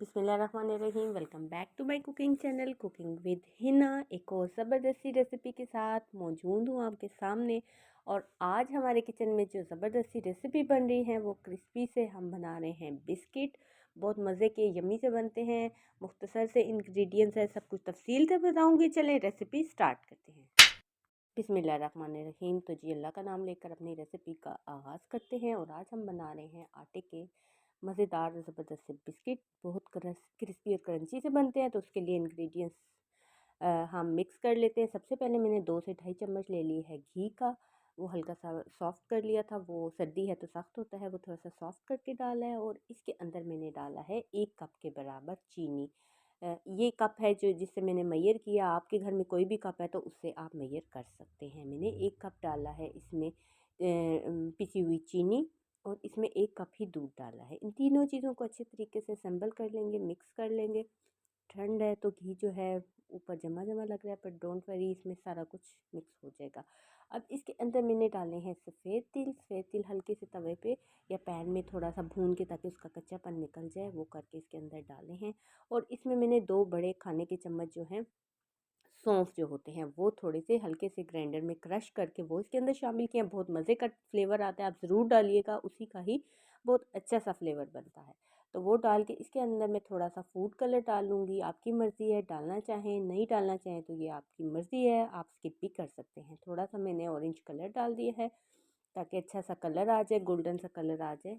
बिस्मिल्लाहिर्रहमानिर्रहीम। Welcome back to my cooking channel cooking with Hina. एक और ज़बरदस्ती रेसिपी के साथ मौजूद हूँ आपके सामने। और आज हमारे किचन में जो ज़बरदस्ती रेसिपी बन रही है वो क्रिस्पी से हम बना रहे हैं बिस्किट। बहुत मज़े के यम्मी से बनते हैं। मुख्तसर से इंग्रेडिएंट्स है, सब कुछ तफसील से बताऊँगी। चलें रेसिपी स्टार्ट करते हैं। बिस्मिल्लाहिर्रहमानिर्रहीम। तो जी अल्लाह का नाम लेकर अपनी रेसिपी का आगाज़ करते हैं। और आज हम बना रहे हैं आटे के मज़ेदार ज़बरदस्त से बिस्किट। बहुत क्रिस्पी और क्रंची से बनते हैं। तो उसके लिए इंग्रेडिएंट्स हम मिक्स कर लेते हैं। सबसे पहले मैंने 2 से ढाई चम्मच ले ली है घी का। वो हल्का सा सॉफ्ट कर लिया था। वो सर्दी है तो सख्त होता है, वो थोड़ा सा सॉफ्ट करके डाला है। और इसके अंदर मैंने डाला है 1 कप के बराबर चीनी। ये कप है जो जिससे मैंने मेजर किया। आपके घर में कोई भी कप है तो उससे आप मेजर कर सकते हैं। मैंने 1 कप डाला है इसमें पिसी हुई चीनी। और इसमें 1 कप ही दूध डाला है। इन तीनों चीज़ों को अच्छे तरीके से असेंबल कर लेंगे, मिक्स कर लेंगे। ठंड है तो घी जो है ऊपर जमा जमा लग रहा है, पर डोंट वरी, इसमें सारा कुछ मिक्स हो जाएगा। अब इसके अंदर मैंने डाले हैं सफ़ेद तिल। सफ़ेद तिल हल्के से तवे पे या पैन में थोड़ा सा भून के ताकि उसका कच्चापन निकल जाए, वो करके इसके अंदर डाले हैं। और इसमें मैंने 2 बड़े खाने के चम्मच जो हैं सौंफ जो होते हैं वो थोड़े से हल्के से ग्राइंडर में क्रश करके वो इसके अंदर शामिल किया। बहुत मज़े का फ्लेवर आता है, आप ज़रूर डालिएगा, उसी का ही बहुत अच्छा सा फ्लेवर बनता है। तो वो डाल के इसके अंदर मैं थोड़ा सा फूड कलर डालूँगी। आपकी मर्ज़ी है, डालना चाहें नहीं डालना चाहें तो ये आपकी मर्ज़ी है, आप स्किप भी कर सकते हैं। थोड़ा सा मैंने ऑरेंज कलर डाल दिया है ताकि अच्छा सा कलर आ जाए, गोल्डन सा कलर आ जाए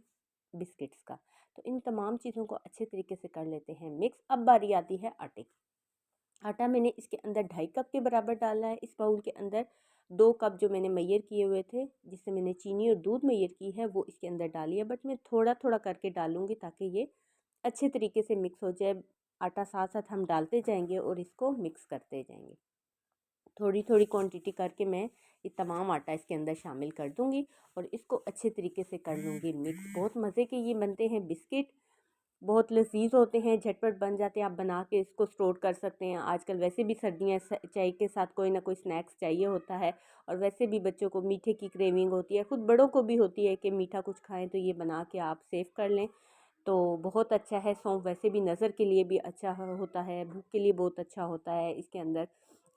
बिस्किट्स का। तो इन तमाम चीज़ों को अच्छे तरीके से कर लेते हैं मिक्स। अब बारी आती है आटे की। आटा मैंने इसके अंदर 2.5 कप के बराबर डाला है। इस बाउल के अंदर 2 कप जो मैंने मेजर किए हुए थे, जिससे मैंने चीनी और दूध मेजर की है, वो इसके अंदर डाली है। बट मैं थोड़ा थोड़ा करके डालूंगी ताकि ये अच्छे तरीके से मिक्स हो जाए। आटा साथ साथ हम डालते जाएंगे और इसको मिक्स करते जाएंगे। थोड़ी थोड़ी क्वांटिटी करके मैं ये तमाम आटा इसके अंदर शामिल कर दूंगी और इसको अच्छे तरीके से कर लूँगी मिक्स। बहुत मज़े के ये बनते हैं बिस्किट, बहुत लज़ीज़ होते हैं, झटपट बन जाते हैं। आप बना के इसको स्टोर कर सकते हैं। आजकल वैसे भी सर्दियाँ, चाय के साथ कोई ना कोई स्नैक्स चाहिए होता है। और वैसे भी बच्चों को मीठे की क्रेविंग होती है, खुद बड़ों को भी होती है कि मीठा कुछ खाएं, तो ये बना के आप सेव कर लें तो बहुत अच्छा है। सौंफ वैसे भी नज़र के लिए भी अच्छा होता है, भूख के लिए बहुत अच्छा होता है। इसके अंदर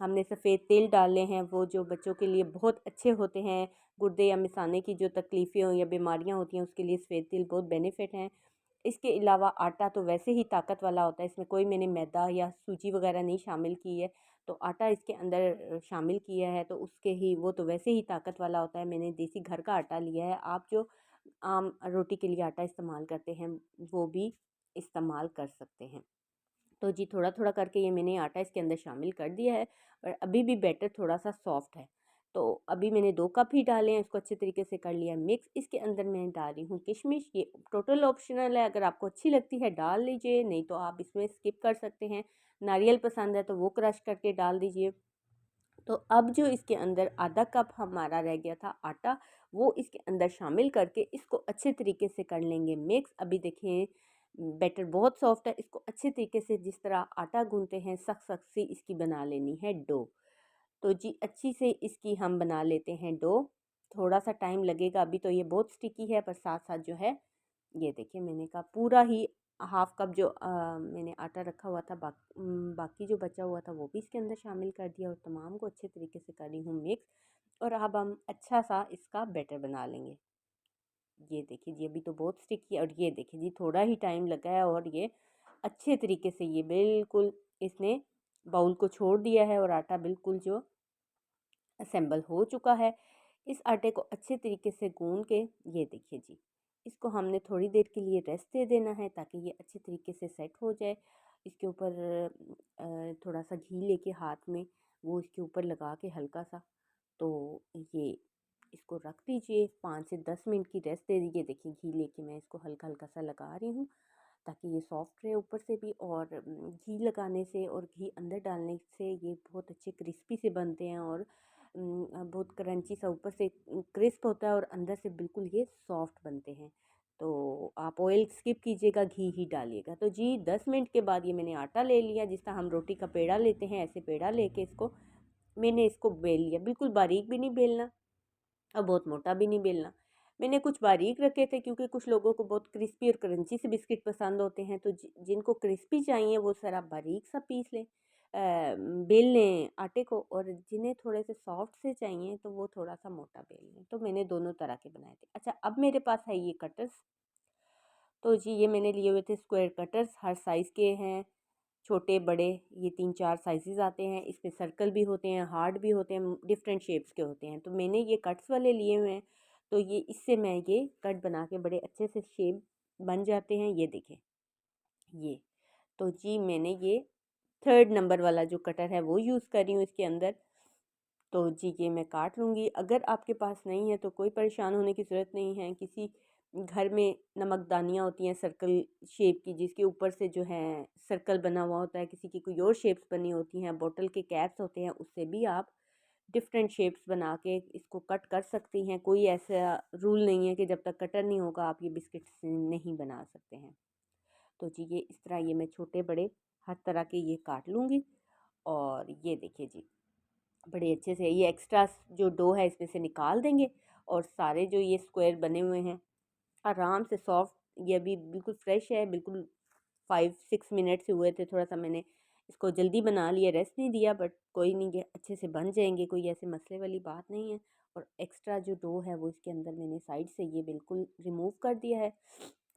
हमने सफ़ेद तिल डाले हैं, वो जो बच्चों के लिए बहुत अच्छे होते हैं। गुर्दे या मिसाने की जो तकलीफ़ें या बीमारियां होती हैं उसके लिए सफ़ेद तिल बहुत बेनिफिट हैं। इसके अलावा आटा तो वैसे ही ताकत वाला होता है, इसमें कोई मैंने मैदा या सूजी वगैरह नहीं शामिल की है। तो आटा इसके अंदर शामिल किया है तो उसके ही, वो तो वैसे ही ताकत वाला होता है। मैंने देसी घर का आटा लिया है। आप जो आम रोटी के लिए आटा इस्तेमाल करते हैं वो भी इस्तेमाल कर सकते हैं। तो जी थोड़ा थोड़ा करके ये मैंने आटा इसके अंदर शामिल कर दिया है। पर अभी भी बैटर थोड़ा सा सॉफ्ट है, तो अभी मैंने 2 कप ही डाले हैं। इसको अच्छे तरीके से कर लिया मिक्स। इसके अंदर मैं डाल रही हूँ किशमिश। ये टोटल ऑप्शनल है, अगर आपको अच्छी लगती है डाल लीजिए, नहीं तो आप इसमें स्किप कर सकते हैं। नारियल पसंद है तो वो क्रश करके डाल दीजिए। तो अब जो इसके अंदर आधा कप हमारा रह गया था आटा, वो इसके अंदर शामिल करके इसको अच्छे तरीके से कर लेंगे मिक्स। अभी देखें बैटर बहुत सॉफ्ट है। इसको अच्छे तरीके से जिस तरह आटा गूंथते हैं सख्त सख्त सी इसकी बना लेनी है डो। तो जी अच्छी से इसकी हम बना लेते हैं डो। थोड़ा सा टाइम लगेगा, अभी तो ये बहुत स्टिकी है, पर साथ साथ जो है ये देखिए मैंने कहा पूरा ही हाफ कप जो मैंने आटा रखा हुआ था, बाकी जो बचा हुआ था वो भी इसके अंदर शामिल कर दिया और तमाम को अच्छे तरीके से करी हूँ मिक्स। और अब हम अच्छा सा इसका बैटर बना लेंगे। ये देखिए जी अभी तो बहुत स्टिकी है और ये देखिए जी थोड़ा ही टाइम लगा है और ये अच्छे तरीके से ये बिल्कुल इसने बाउल को छोड़ दिया है और आटा बिल्कुल जो असेंबल हो चुका है। इस आटे को अच्छे तरीके से गूंद के ये देखिए जी इसको हमने थोड़ी देर के लिए रेस्ट दे देना है ताकि ये अच्छे तरीके से सेट हो जाए। इसके ऊपर थोड़ा सा घी लेके हाथ में वो इसके ऊपर लगा के हल्का सा, तो ये इसको रख दीजिए। 5 से 10 मिनट की रेस्ट दे दीजिए। देखिए घी लेके मैं इसको हल्का हल्का सा लगा रही हूँ ताकि ये सॉफ्ट रहे ऊपर से भी। और घी लगाने से और घी अंदर डालने से ये बहुत अच्छे क्रिस्पी से बनते हैं और बहुत क्रंची सा ऊपर से क्रिस्प होता है और अंदर से बिल्कुल ये सॉफ्ट बनते हैं। तो आप ऑयल स्किप कीजिएगा, घी ही डालिएगा। तो जी 10 मिनट के बाद ये मैंने आटा ले लिया, जिस तरह हम रोटी का पेड़ा लेते हैं ऐसे पेड़ा लेके इसको मैंने इसको बेल लिया। बिल्कुल बारीक भी नहीं बेलना और बहुत मोटा भी नहीं बेलना, मैंने कुछ बारीक रखे थे क्योंकि कुछ लोगों को बहुत क्रिस्पी और क्रंची से बिस्किट पसंद होते हैं, तो जिनको क्रिस्पी चाहिए वो ज़रा बारीक सा पीस लें, बेल लें आटे को, और जिन्हें थोड़े से सॉफ्ट से चाहिए तो वो थोड़ा सा मोटा बेल लें। तो मैंने दोनों तरह के बनाए थे। अच्छा, अब मेरे पास है ये कटर्स। तो जी ये मैंने लिए हुए थे स्क्वायर कटर्स, हर साइज़ के हैं, छोटे बड़े, ये 3-4 साइज़ेस आते हैं। इसमें सर्कल भी होते हैं, हार्ड भी होते हैं, डिफरेंट शेप्स के होते हैं। तो मैंने ये कट्स वाले लिए हुए हैं, तो ये इससे मैं ये कट बना के बड़े अच्छे से शेप बन जाते हैं। ये देखें ये, तो जी मैंने ये 3rd नंबर वाला जो कटर है वो यूज़ कर रही हूँ इसके अंदर। तो जी ये मैं काट लूँगी। अगर आपके पास नहीं है तो कोई परेशान होने की ज़रूरत नहीं है। किसी घर में नमकदानियाँ होती हैं सर्कल शेप की, जिसके ऊपर से जो है सर्कल बना हुआ होता है, किसी की कोई और शेप्स बनी होती हैं, बॉटल के कैप्स होते हैं, उससे भी आप डिफरेंट शेप्स बना के इसको कट कर सकती हैं। कोई ऐसा रूल नहीं है कि जब तक कटर नहीं होगा आप ये बिस्किट्स नहीं बना सकते हैं। तो जी ये इस तरह ये मैं छोटे बड़े हर तरह के ये काट लूँगी। और ये देखिए जी, बड़े अच्छे से ये एक्स्ट्रा जो डो है इसमें से निकाल देंगे, और सारे जो ये स्क्वायर बने हुए हैं आराम से सॉफ्ट, ये अभी बिल्कुल फ्रेश है, बिल्कुल 5-6 मिनट से हुए थे। थोड़ा सा मैंने इसको जल्दी बना लिया, रेस्ट नहीं दिया, बट कोई नहीं, ये अच्छे से बन जाएंगे, कोई ऐसे मसले वाली बात नहीं है। और एक्स्ट्रा जो डो है वो इसके अंदर मैंने साइड से ये बिल्कुल रिमूव कर दिया है।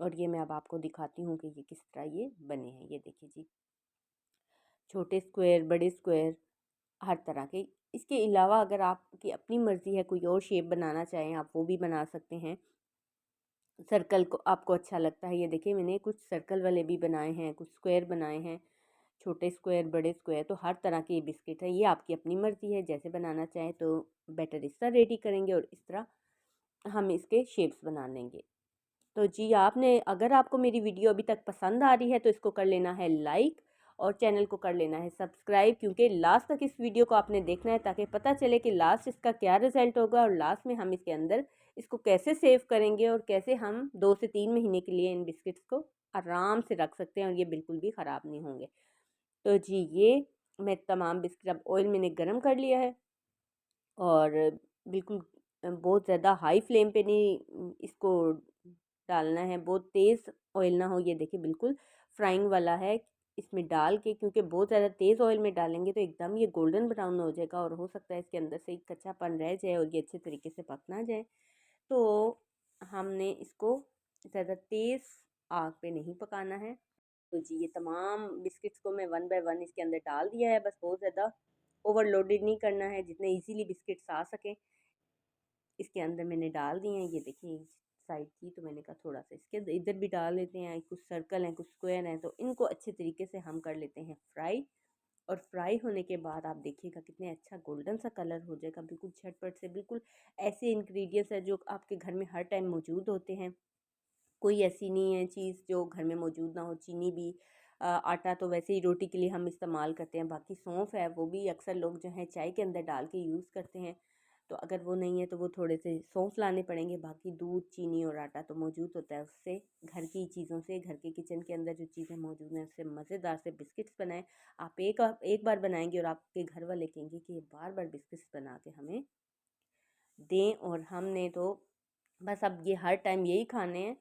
और ये मैं अब आपको दिखाती हूँ कि ये किस तरह ये बने हैं। ये देखिए जी, छोटे स्क्वायर, बड़े स्क्वायर, हर तरह के। इसके अलावा अगर आपकी अपनी मर्ज़ी है, कोई और शेप बनाना चाहें आप वो भी बना सकते हैं। सर्कल को आपको अच्छा लगता है, ये देखिए मैंने कुछ सर्कल वाले भी बनाए हैं, कुछ स्क्वायर बनाए हैं, छोटे स्क्वायर, बड़े स्क्वायर। तो हर तरह के ये बिस्किट है, ये आपकी अपनी मर्ज़ी है, जैसे बनाना चाहें। तो बैटर इस तरह रेडी करेंगे और इस तरह हम इसके शेप्स बना लेंगे। तो जी आपने, अगर आपको मेरी वीडियो अभी तक पसंद आ रही है तो इसको कर लेना है लाइक, और चैनल को कर लेना है सब्सक्राइब, क्योंकि लास्ट तक इस वीडियो को आपने देखना है ताकि पता चले कि लास्ट इसका क्या रिज़ल्ट होगा, और लास्ट में हम इसके अंदर इसको कैसे सेव करेंगे और कैसे हम 2 से 3 महीने के लिए इन बिस्किट्स को आराम से रख सकते हैं और ये बिल्कुल भी ख़राब नहीं होंगे। तो जी ये मैं तमाम बिस्किट, अब ऑयल मैंने गरम कर लिया है, और बिल्कुल बहुत ज़्यादा हाई फ्लेम पे नहीं इसको डालना है, बहुत तेज़ ऑयल ना हो। ये देखिए बिल्कुल फ्राइंग वाला है, इसमें डाल के, क्योंकि बहुत ज़्यादा तेज़ ऑयल में डालेंगे तो एकदम ये गोल्डन ब्राउन हो जाएगा, और हो सकता है इसके अंदर से एक कच्चापन रह जाए और ये अच्छे तरीके से पक ना जाए। तो हमने इसको ज़्यादा तेज़ आग पे नहीं पकाना है। तो जी ये तमाम बिस्किट्स को मैं वन बाय वन इसके अंदर डाल दिया है, बस बहुत ज़्यादा ओवरलोडेड नहीं करना है, जितने इजीली बिस्किट्स आ सकें इसके अंदर मैंने डाल दिए हैं। ये देखिए साइड की, तो मैंने कहा थोड़ा सा इसके इधर भी डाल लेते हैं, कुछ सर्कल हैं, कुछ स्क्वायर हैं, तो इनको अच्छे तरीके से हम कर लेते हैं फ्राई। और फ्राई होने के बाद आप देखिएगा कितने अच्छा गोल्डन सा कलर हो जाएगा, बिल्कुल झटपट से। बिल्कुल ऐसे इंग्रेडिएंट्स हैं जो आपके घर में हर टाइम मौजूद होते हैं, कोई ऐसी नहीं है चीज़ जो घर में मौजूद ना हो। चीनी भी, आटा तो वैसे ही रोटी के लिए हम इस्तेमाल करते हैं, बाकी सौंफ है वो भी अक्सर लोग जो है चाय के अंदर डाल के यूज़ करते हैं। तो अगर वो नहीं है तो वो थोड़े से सौंफ लाने पड़ेंगे, बाकी दूध, चीनी और आटा तो मौजूद होता है। उससे घर की चीज़ों से, घर के किचन के अंदर जो चीज़ें मौजूद हैं उससे मज़ेदार से बिस्किट्स बनाएं। आप एक बार बनाएंगे और आपके घर वाले कहेंगे कि ये बार बार बिस्किट्स बना के हमें दें, और हमने तो बस अब ये हर टाइम यही खाने हैं।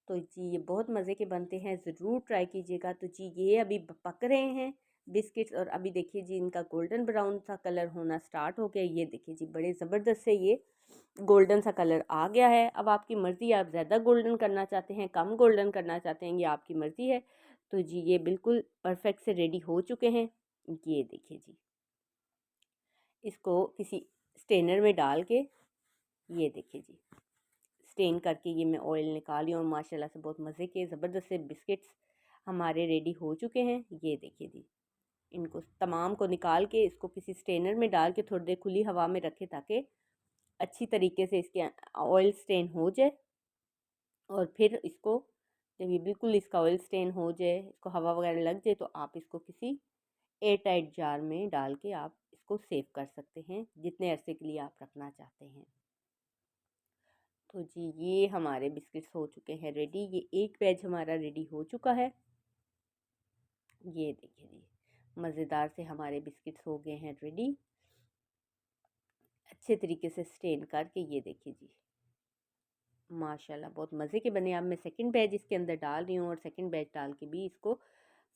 तो जी ये बहुत मज़े के बनते हैं, ज़रूर ट्राई कीजिएगा। तो जी ये अभी पक रहे हैं बिस्किट्स, और अभी देखिए जी इनका गोल्डन ब्राउन सा कलर होना स्टार्ट हो गया। ये देखिए जी बड़े ज़बरदस्त से ये गोल्डन सा कलर आ गया है। अब आपकी मर्ज़ी, आप ज़्यादा गोल्डन करना चाहते हैं, कम गोल्डन करना चाहते हैं, ये आपकी मर्ज़ी है। तो जी ये बिल्कुल परफेक्ट से रेडी हो चुके हैं। ये देखिए जी, इसको किसी स्टेनर में डाल के, ये देखिए जी स्टेन करके ये मैं ऑयल निकाली, और माशाल्लाह से बहुत मज़े के ज़बरदस्त से बिस्किट्स हमारे रेडी हो चुके हैं। ये देखिए जी, इनको तमाम को निकाल के इसको किसी स्टेनर में डाल के थोड़ी देर खुली हवा में रखें ताकि अच्छी तरीके से इसके ऑयल स्टेन हो जाए। और फिर इसको जब ये बिल्कुल इसका ऑयल स्टेन हो जाए, इसको हवा वगैरह लग जाए, तो आप इसको किसी एयर टाइट जार में डाल के आप इसको सेव कर सकते हैं जितने अरसे के लिए आप रखना चाहते हैं। तो जी ये हमारे बिस्किट्स हो चुके हैं रेडी, ये एक बैच हमारा रेडी हो चुका है। ये देखिए जी मज़ेदार से हमारे बिस्किट्स हो गए हैं रेडी, अच्छे तरीके से स्टेन करके। ये देखिए जी माशाल्लाह बहुत मज़े के बने। अब मैं सेकंड बैच इसके अंदर डाल रही हूँ और सेकंड बैच डाल के भी इसको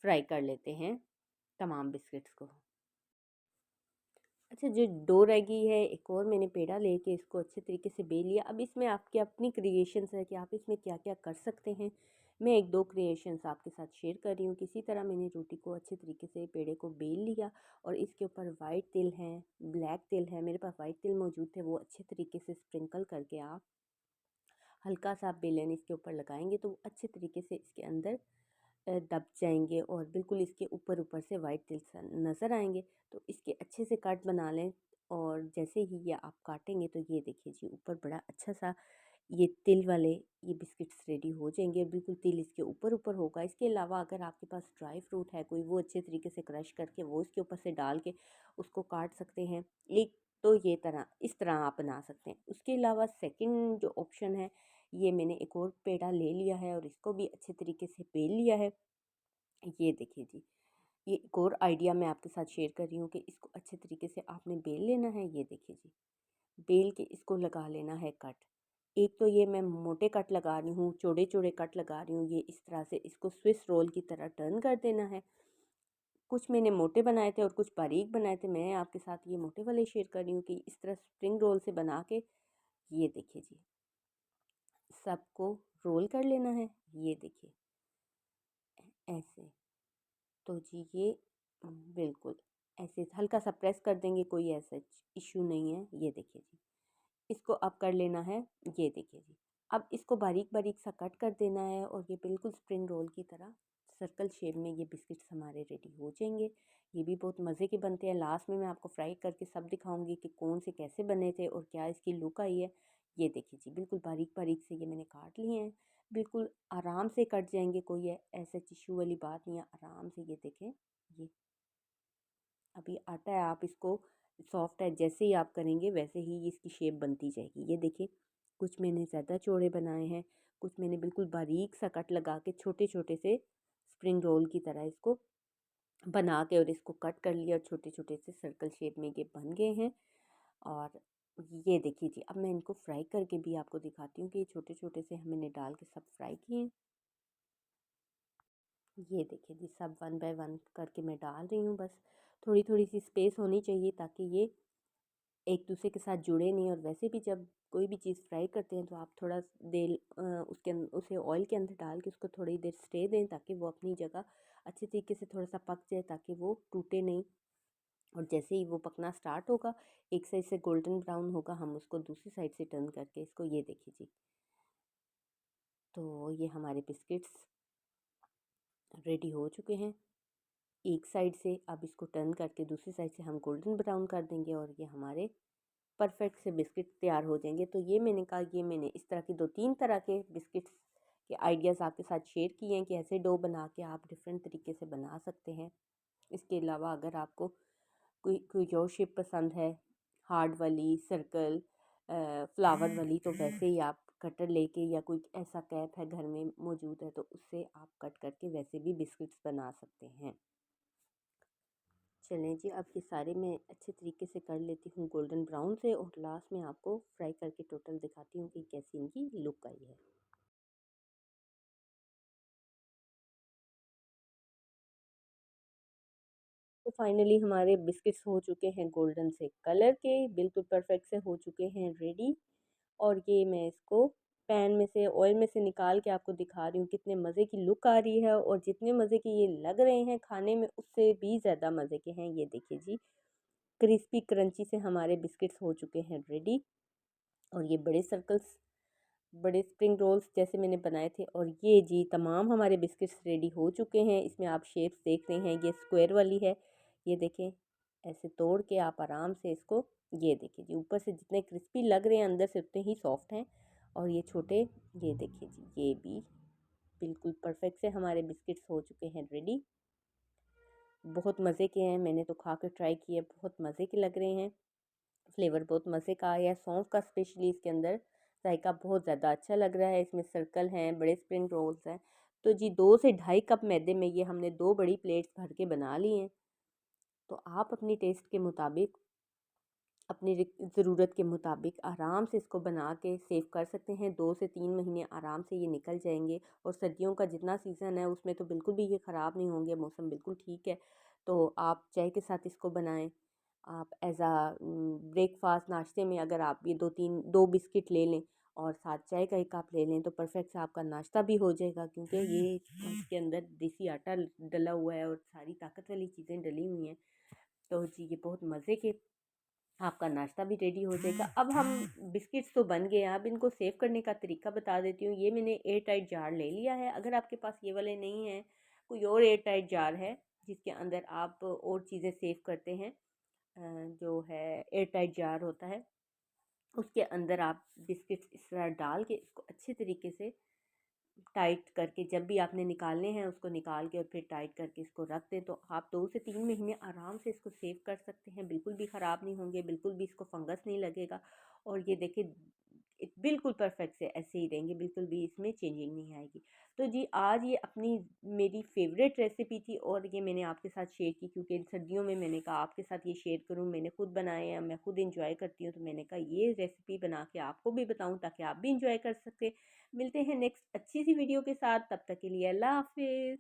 फ्राई कर लेते हैं तमाम बिस्किट्स को। अच्छा, जो डो रह गई है, एक और मैंने पेड़ा लेके इसको अच्छे तरीके से बेल लिया। अब इसमें आपकी अपनी क्रिएशंस है कि आप इसमें क्या क्या कर सकते हैं। मैं एक दो क्रिएशंस आपके साथ शेयर कर रही हूँ। किसी तरह मैंने रोटी को अच्छे तरीके से पेड़े को बेल लिया और इसके ऊपर वाइट तिल है, ब्लैक तिल है, मेरे पास वाइट तिल मौजूद थे, वो अच्छे तरीके से स्प्रिंकल करके आप हल्का सा आप बेलन इसके ऊपर लगाएंगे तो अच्छे तरीके से इसके अंदर दब जाएंगे और बिल्कुल इसके ऊपर ऊपर से वाइट तिल नज़र आएंगे। तो इसके अच्छे से कट बना लें और जैसे ही ये आप काटेंगे तो ये देखिए जी ऊपर बड़ा अच्छा सा ये तिल वाले ये बिस्किट्स रेडी हो जाएंगे और बिल्कुल तिल इसके ऊपर ऊपर होगा। इसके अलावा अगर आपके पास ड्राई फ्रूट है कोई, वो अच्छे तरीके से क्रश करके वो इसके ऊपर से डाल के उसको काट सकते हैं। एक तो ये तरह इस तरह आप बना सकते हैं। उसके अलावा सेकंड जो ऑप्शन है, ये मैंने एक और पेड़ा ले लिया है और इसको भी अच्छे तरीके से बेल लिया है। ये देखिए जी, ये एक और आइडिया मैं आपके साथ शेयर कर रही हूँ कि इसको अच्छे तरीके से आपने बेल लेना है। ये देखिए जी, बेल के इसको लगा लेना है कट। एक तो ये मैं मोटे कट लगा रही हूँ, चौड़े चौड़े कट लगा रही हूँ। ये इस तरह से इसको स्विस रोल की तरह टर्न कर देना है। कुछ मैंने मोटे बनाए थे और कुछ बारीक बनाए थे। मैं आपके साथ ये मोटे वाले शेयर कर रही हूँ कि इस तरह स्प्रिंग रोल से बना के ये देखिए जी सबको रोल कर लेना है। ये देखिए ऐसे। तो जी ये बिल्कुल ऐसे हल्का सा प्रेस कर देंगे, कोई ऐसा इशू नहीं है। ये देखिए जी इसको अब कर लेना है। ये देखिए जी अब इसको बारीक बारीक सा कट कर देना है और ये बिल्कुल स्प्रिंग रोल की तरह सर्कल शेप में ये बिस्किट्स हमारे रेडी हो जाएंगे। ये भी बहुत मज़े के बनते हैं। लास्ट में मैं आपको फ्राई करके सब दिखाऊंगी कि कौन से कैसे बने थे और क्या इसकी लुक आई है। ये देखिए जी बिल्कुल बारीक बारीक से ये मैंने काट लिए हैं। बिल्कुल आराम से कट जाएंगे, कोई ऐसे टिश्यू वाली बात नहीं है। आराम से ये देखें, ये अभी आटा है, आप इसको सॉफ्ट है जैसे ही आप करेंगे वैसे ही इसकी शेप बनती जाएगी। ये देखिए कुछ मैंने ज़्यादा चौड़े बनाए हैं, कुछ मैंने बिल्कुल बारीक सा कट लगा के छोटे छोटे से स्प्रिंग रोल की तरह इसको बना के और इसको कट कर लिया और छोटे छोटे से सर्कल शेप में ये बन गए हैं। और ये देखिए जी अब मैं इनको फ्राई करके भी आपको दिखाती हूँ कि ये छोटे छोटे से मैंने डाल के सब फ्राई किए हैं। ये देखिए जी सब वन बाय वन करके मैं डाल रही हूँ। बस थोड़ी थोड़ी सी स्पेस होनी चाहिए ताकि ये एक दूसरे के साथ जुड़े नहीं। और वैसे भी जब कोई भी चीज़ फ्राई करते हैं तो आप थोड़ा देर उसे ऑयल के अंदर डाल के उसको थोड़ी देर स्टे दें ताकि वो अपनी जगह अच्छे तरीके से थोड़ा सा पक जाए, ताकि वो टूटे नहीं। और जैसे ही वो पकना स्टार्ट होगा, एक साइड से गोल्डन ब्राउन होगा, हम उसको दूसरी साइड से टर्न करके इसको ये देखिए जी। तो ये हमारे बिस्किट्स रेडी हो चुके हैं एक साइड से। अब इसको टर्न करके दूसरी साइड से हम गोल्डन ब्राउन कर देंगे और ये हमारे परफेक्ट से बिस्किट तैयार हो जाएंगे। तो ये मैंने कहा, ये मैंने इस तरह की दो तीन तरह के बिस्किट्स के आइडियाज़ आपके साथ शेयर किए हैं कि ऐसे डो बना के आप डिफरेंट तरीके से बना सकते हैं। इसके अलावा अगर आपको कोई कोई और शेप पसंद है, हार्ड वाली, सर्कल, फ्लावर वाली, तो वैसे ही आप कटर लेके या कोई ऐसा कैप है घर में मौजूद है तो उससे आप कट करके वैसे भी बिस्किट्स बना सकते हैं। चलें जी अब ये सारे मैं अच्छे तरीके से कर लेती हूँ गोल्डन ब्राउन से और लास्ट में आपको फ्राई करके टोटल दिखाती हूँ कि कैसी इनकी लुक आई है। तो फाइनली हमारे बिस्किट्स हो चुके हैं गोल्डन से कलर के, बिल्कुल परफेक्ट से हो चुके हैं रेडी। और ये मैं इसको पैन में से ऑयल में से निकाल के आपको दिखा रही हूँ कितने मज़े की लुक आ रही है। और जितने मज़े के ये लग रहे हैं खाने में उससे भी ज़्यादा मज़े के हैं। ये देखिए जी क्रिस्पी क्रंची से हमारे बिस्किट्स हो चुके हैं रेडी। और ये बड़े सर्कल्स, बड़े स्प्रिंग रोल्स जैसे मैंने बनाए थे। और ये जी तमाम हमारे बिस्किट्स रेडी हो चुके हैं। इसमें आप शेप्स देख रहे हैं, ये स्क्वायर वाली है। ये देखें ऐसे तोड़ के आप आराम से इसको, ये देखिए जी ऊपर से जितने क्रिस्पी लग रहे हैं अंदर से उतने ही सॉफ्ट हैं। और ये छोटे, ये देखिए जी ये भी बिल्कुल परफेक्ट से हमारे बिस्किट्स हो चुके हैं रेडी। बहुत मज़े के हैं, मैंने तो खा कर ट्राई किए, बहुत मज़े के लग रहे हैं। फ्लेवर बहुत मज़े का आया है, सौंफ का स्पेशली इसके अंदर जायका बहुत ज़्यादा अच्छा लग रहा है। इसमें सर्कल हैं, बड़े स्प्रिंग रोल्स हैं। तो जी 2 से ढाई कप मैदे में ये हमने 2 बड़ी प्लेट्स भर के बना ली हैं। तो आप अपनी टेस्ट के मुताबिक अपनी ज़रूरत के मुताबिक आराम से इसको बना के सेव कर सकते हैं। 2 से 3 महीने आराम से ये निकल जाएँगे और सर्दियों का जितना सीज़न है उसमें तो बिल्कुल भी ये ख़राब नहीं होंगे, मौसम बिल्कुल ठीक है। तो आप चाय के साथ इसको बनाएँ। आप एज़ ब्रेकफ़ास्ट नाश्ते में अगर आप ये 2 बिस्किट ले लें और साथ चाय का 1 कप ले लें तो परफ़ेक्ट सा आपका नाश्ता भी हो जाएगा, क्योंकि ये इसके अंदर देसी आटा डला हुआ है और सारी ताकत वाली चीज़ें डली हुई हैं। तो जी, ये बहुत मज़े के आपका नाश्ता भी रेडी हो जाएगा। अब हम बिस्किट्स तो बन गए हैं, अब इनको सेव करने का तरीका बता देती हूँ। ये मैंने एयर टाइट जार ले लिया है। अगर आपके पास ये वाले नहीं हैं, कोई और एयर टाइट जार है जिसके अंदर आप और चीज़ें सेव करते हैं, जो है एयर टाइट जार होता है, उसके अंदर आप बिस्किट्स इस तरह डाल के इसको अच्छे तरीके से टाइट करके, जब भी आपने निकालने हैं उसको निकाल के और फिर टाइट करके इसको रख दें, तो आप 2 से 3 महीने आराम से इसको सेव कर सकते हैं। बिल्कुल भी ख़राब नहीं होंगे, बिल्कुल भी इसको फंगस नहीं लगेगा और ये देखिए बिल्कुल परफेक्ट से ऐसे ही रहेंगे, बिल्कुल भी इसमें चेंजिंग नहीं आएगी। तो जी, आज ये अपनी मेरी फेवरेट रेसिपी थी और ये मैंने आपके साथ शेयर की, क्योंकि इन सर्दियों में मैंने कहा आपके साथ ये शेयर करूँ। मैंने खुद बनाए हैं, मैं खुद इंजॉय करती हूँ, तो मैंने कहा ये रेसिपी बना के आपको भी बताऊँ ताकि आप भी इंजॉय कर सकें। मिलते हैं नेक्स्ट अच्छी सी वीडियो के साथ, तब तक के लिए अल्लाह हाफिज़।